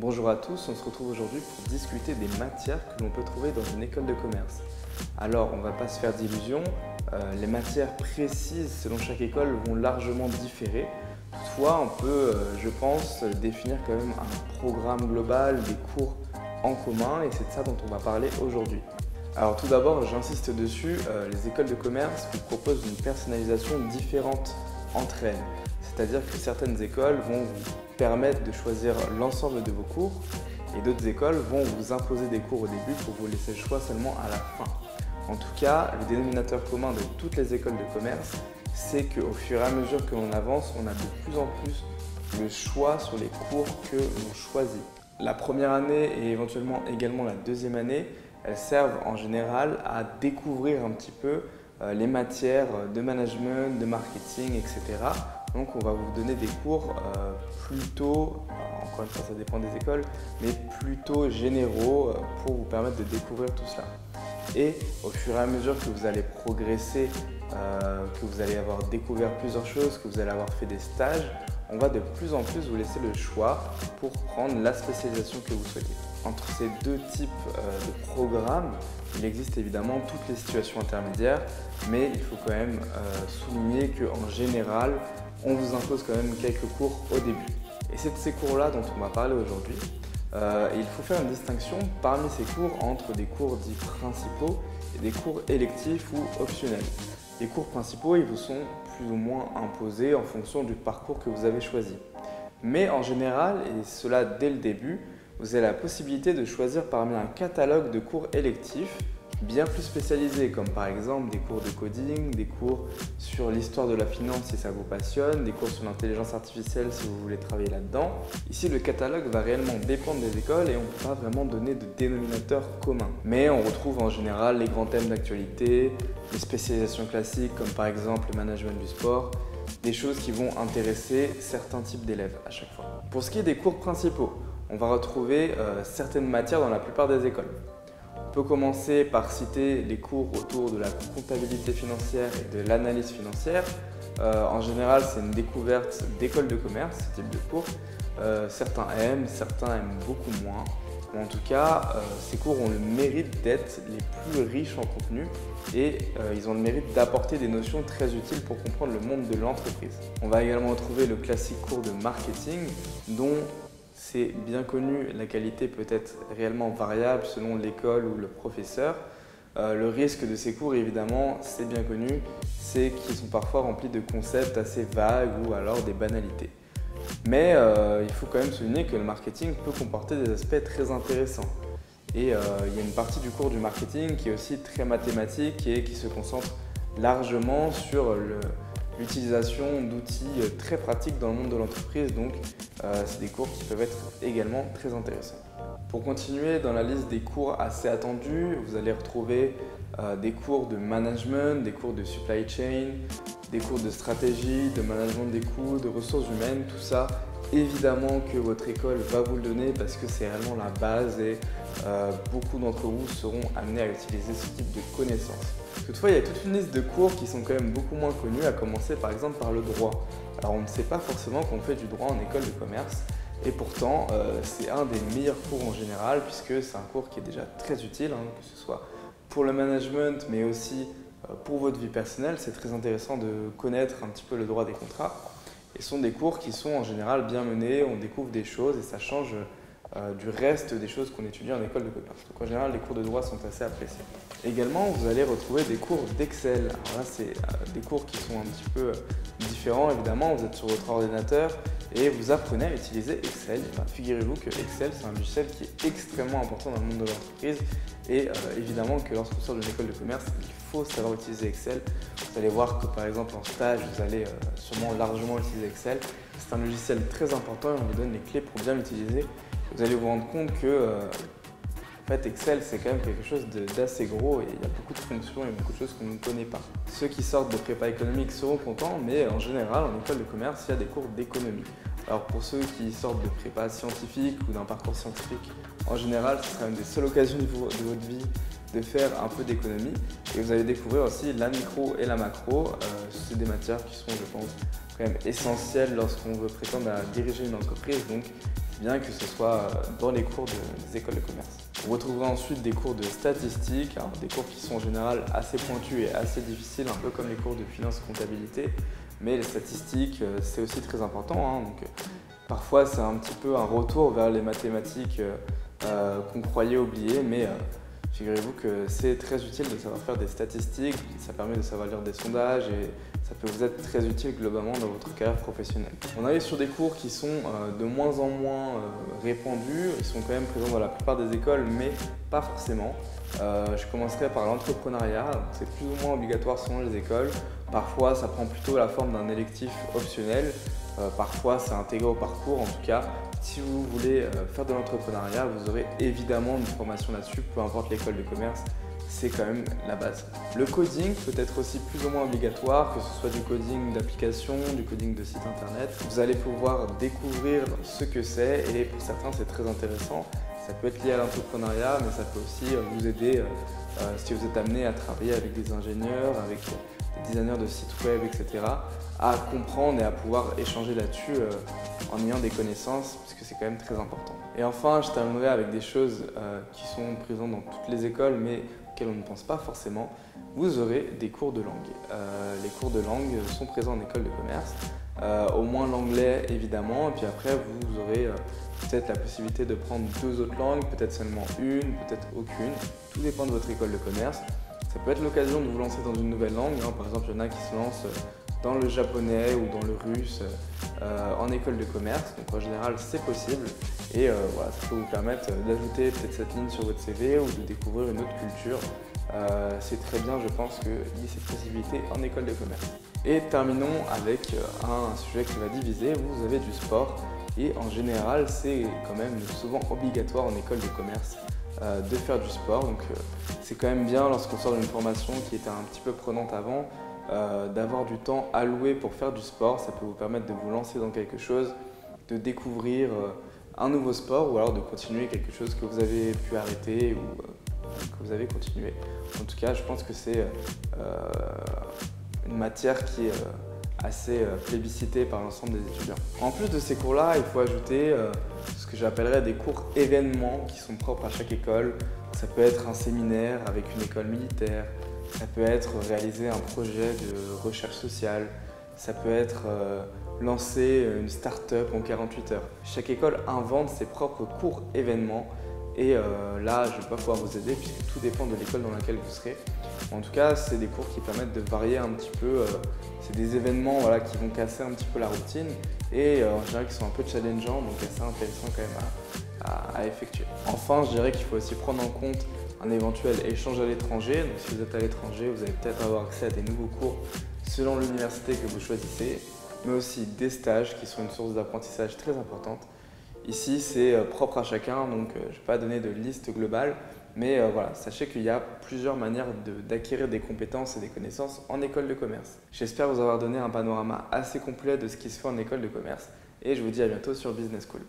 Bonjour à tous, on se retrouve aujourd'hui pour discuter des matières que l'on peut trouver dans une école de commerce. Alors, on ne va pas se faire d'illusions, les matières précises selon chaque école vont largement différer. Toutefois, on peut, je pense, définir quand même un programme global, des cours en commun et c'est de ça dont on va parler aujourd'hui. Alors tout d'abord, j'insiste dessus, les écoles de commerce vous proposent une personnalisation différente entre elles. C'est-à-dire que certaines écoles vont vous permettre de choisir l'ensemble de vos cours et d'autres écoles vont vous imposer des cours au début pour vous laisser le choix seulement à la fin. En tout cas, le dénominateur commun de toutes les écoles de commerce, c'est qu'au fur et à mesure que l'on avance, on a de plus en plus le choix sur les cours que l'on choisit. La première année et éventuellement également la deuxième année, elles servent en général à découvrir un petit peu les matières de management, de marketing, etc. Donc on va vous donner des cours plutôt, encore une fois ça dépend des écoles, mais plutôt généraux pour vous permettre de découvrir tout cela. Et au fur et à mesure que vous allez progresser, que vous allez avoir découvert plusieurs choses, que vous allez avoir fait des stages, on va de plus en plus vous laisser le choix pour prendre la spécialisation que vous souhaitez. Entre ces deux types de programmes, il existe évidemment toutes les situations intermédiaires, mais il faut quand même souligner qu'en général, on vous impose quand même quelques cours au début. Et c'est de ces cours-là dont on va parler aujourd'hui. Il faut faire une distinction parmi ces cours entre des cours dits principaux et des cours électifs ou optionnels. Les cours principaux, ils vous sont plus ou moins imposés en fonction du parcours que vous avez choisi. Mais en général, et cela dès le début, vous avez la possibilité de choisir parmi un catalogue de cours électifs bien plus spécialisés, comme par exemple des cours de coding, des cours sur l'histoire de la finance si ça vous passionne, des cours sur l'intelligence artificielle si vous voulez travailler là-dedans. Ici, le catalogue va réellement dépendre des écoles et on ne peut pas vraiment donner de dénominateur commun. Mais on retrouve en général les grands thèmes d'actualité, les spécialisations classiques comme par exemple le management du sport, des choses qui vont intéresser certains types d'élèves à chaque fois. Pour ce qui est des cours principaux, on va retrouver certaines matières dans la plupart des écoles. On peut commencer par citer les cours autour de la comptabilité financière et de l'analyse financière. En général, c'est une découverte d'écoles de commerce, ce type de cours. Certains aiment beaucoup moins. Mais en tout cas, ces cours ont le mérite d'être les plus riches en contenu et ils ont le mérite d'apporter des notions très utiles pour comprendre le monde de l'entreprise. On va également retrouver le classique cours de marketing dont c'est bien connu, la qualité peut être réellement variable selon l'école ou le professeur. Le risque de ces cours, évidemment, c'est bien connu, c'est qu'ils sont parfois remplis de concepts assez vagues ou alors des banalités. Mais il faut quand même souligner que le marketing peut comporter des aspects très intéressants. Et il y a une partie du cours du marketing qui est aussi très mathématique et qui se concentre largement sur l'utilisation d'outils très pratiques dans le monde de l'entreprise, donc c'est des cours qui peuvent être également très intéressants. Pour continuer dans la liste des cours assez attendus, vous allez retrouver des cours de management, des cours de supply chain, des cours de stratégie, de management des coûts, de ressources humaines, tout ça. Évidemment que votre école va vous le donner parce que c'est réellement la base et beaucoup d'entre vous seront amenés à utiliser ce type de connaissances. Toutefois, il y a toute une liste de cours qui sont quand même beaucoup moins connus, à commencer par exemple par le droit. Alors on ne sait pas forcément qu'on fait du droit en école de commerce et pourtant c'est un des meilleurs cours en général puisque c'est un cours qui est déjà très utile, que ce soit pour le management mais aussi pour votre vie personnelle. C'est très intéressant de connaître un petit peu le droit des contrats. Et ce sont des cours qui sont en général bien menés, on découvre des choses et ça change du reste des choses qu'on étudie en école de commerce. Donc en général, les cours de droit sont assez appréciés. Également, vous allez retrouver des cours d'Excel. Alors là, c'est des cours qui sont un petit peu différents. Évidemment, vous êtes sur votre ordinateur et vous apprenez à utiliser Excel. Figurez-vous que Excel, c'est un logiciel qui est extrêmement important dans le monde de l'entreprise. Et évidemment que lorsqu'on sort d'une école de commerce, il faut savoir utiliser Excel. Vous allez voir que par exemple en stage, vous allez sûrement largement utiliser Excel. C'est un logiciel très important et on vous donne les clés pour bien l'utiliser. Vous allez vous rendre compte que en fait, Excel, c'est quand même quelque chose d'assez gros et il y a beaucoup de fonctions et beaucoup de choses qu'on ne connaît pas. Ceux qui sortent de prépa économique seront contents, mais en général, en école de commerce, il y a des cours d'économie. Alors pour ceux qui sortent de prépa scientifique ou d'un parcours scientifique, en général, ce sera une des seules occasions de votre vie de faire un peu d'économie. Et vous allez découvrir aussi la micro et la macro. C'est des matières qui sont, je pense, quand même essentielles lorsqu'on veut prétendre à diriger une entreprise. Donc, bien que ce soit dans les cours des écoles de commerce. Vous retrouverez ensuite des cours de statistiques, alors des cours qui sont en général assez pointus et assez difficiles, un peu comme les cours de finance et comptabilité, mais les statistiques, c'est aussi très important, donc, parfois c'est un petit peu un retour vers les mathématiques qu'on croyait oublier, mais figurez-vous que c'est très utile de savoir faire des statistiques, ça permet de savoir lire des sondages et ça peut vous être très utile globalement dans votre carrière professionnelle. On arrive sur des cours qui sont de moins en moins répandus, ils sont quand même présents dans la plupart des écoles, mais pas forcément. Je commencerai par l'entrepreneuriat, c'est plus ou moins obligatoire selon les écoles. Parfois ça prend plutôt la forme d'un électif optionnel, parfois c'est intégré au parcours. En tout cas, si vous voulez faire de l'entrepreneuriat, vous aurez évidemment une formation là-dessus, peu importe l'école de commerce. C'est quand même la base. Le coding peut être aussi plus ou moins obligatoire, que ce soit du coding d'application, du coding de site internet. Vous allez pouvoir découvrir ce que c'est et pour certains c'est très intéressant. Ça peut être lié à l'entrepreneuriat, mais ça peut aussi vous aider si vous êtes amené à travailler avec des ingénieurs, avec des designers de sites web, etc. à comprendre et à pouvoir échanger là-dessus en ayant des connaissances, parce que c'est quand même très important. Et enfin, je terminerai avec des choses qui sont présentes dans toutes les écoles, mais auxquelles on ne pense pas forcément. Vous aurez des cours de langue. Les cours de langue sont présents en école de commerce, au moins l'anglais évidemment, et puis après vous aurez peut-être la possibilité de prendre 2 autres langues, peut-être seulement une, peut-être aucune, tout dépend de votre école de commerce. Ça peut être l'occasion de vous lancer dans une nouvelle langue, par exemple il y en a qui se lancent dans le japonais ou dans le russe en école de commerce, donc en général c'est possible et voilà, ça peut vous permettre d'ajouter peut-être cette ligne sur votre CV ou de découvrir une autre culture. C'est très bien, je pense qu'il y ait cette possibilité en école de commerce. Et terminons avec un sujet qui va diviser, vous avez du sport et en général c'est quand même souvent obligatoire en école de commerce de faire du sport, donc c'est quand même bien lorsqu'on sort d'une formation qui était un petit peu prenante avant, d'avoir du temps alloué pour faire du sport. Ça peut vous permettre de vous lancer dans quelque chose, de découvrir un nouveau sport ou alors de continuer quelque chose que vous avez pu arrêter ou que vous avez continué. En tout cas, je pense que c'est une matière qui est assez plébiscitée par l'ensemble des étudiants. En plus de ces cours-là, il faut ajouter ce que j'appellerais des cours événements qui sont propres à chaque école. Ça peut être un séminaire avec une école militaire, ça peut être réaliser un projet de recherche sociale, ça peut être lancer une start-up en 48 heures. Chaque école invente ses propres cours événements et là, je ne vais pas pouvoir vous aider puisque tout dépend de l'école dans laquelle vous serez. En tout cas, c'est des cours qui permettent de varier un petit peu. C'est des événements qui vont casser un petit peu la routine et en général qui sont un peu challengeants, donc assez intéressants quand même à effectuer. Enfin, je dirais qu'il faut aussi prendre en compte un éventuel échange à l'étranger. Donc si vous êtes à l'étranger, vous allez peut-être avoir accès à des nouveaux cours selon l'université que vous choisissez, mais aussi des stages qui sont une source d'apprentissage très importante. Ici, c'est propre à chacun, donc je ne vais pas donner de liste globale, mais voilà, sachez qu'il y a plusieurs manières d'acquérir des compétences et des connaissances en école de commerce. J'espère vous avoir donné un panorama assez complet de ce qui se fait en école de commerce et je vous dis à bientôt sur Business School.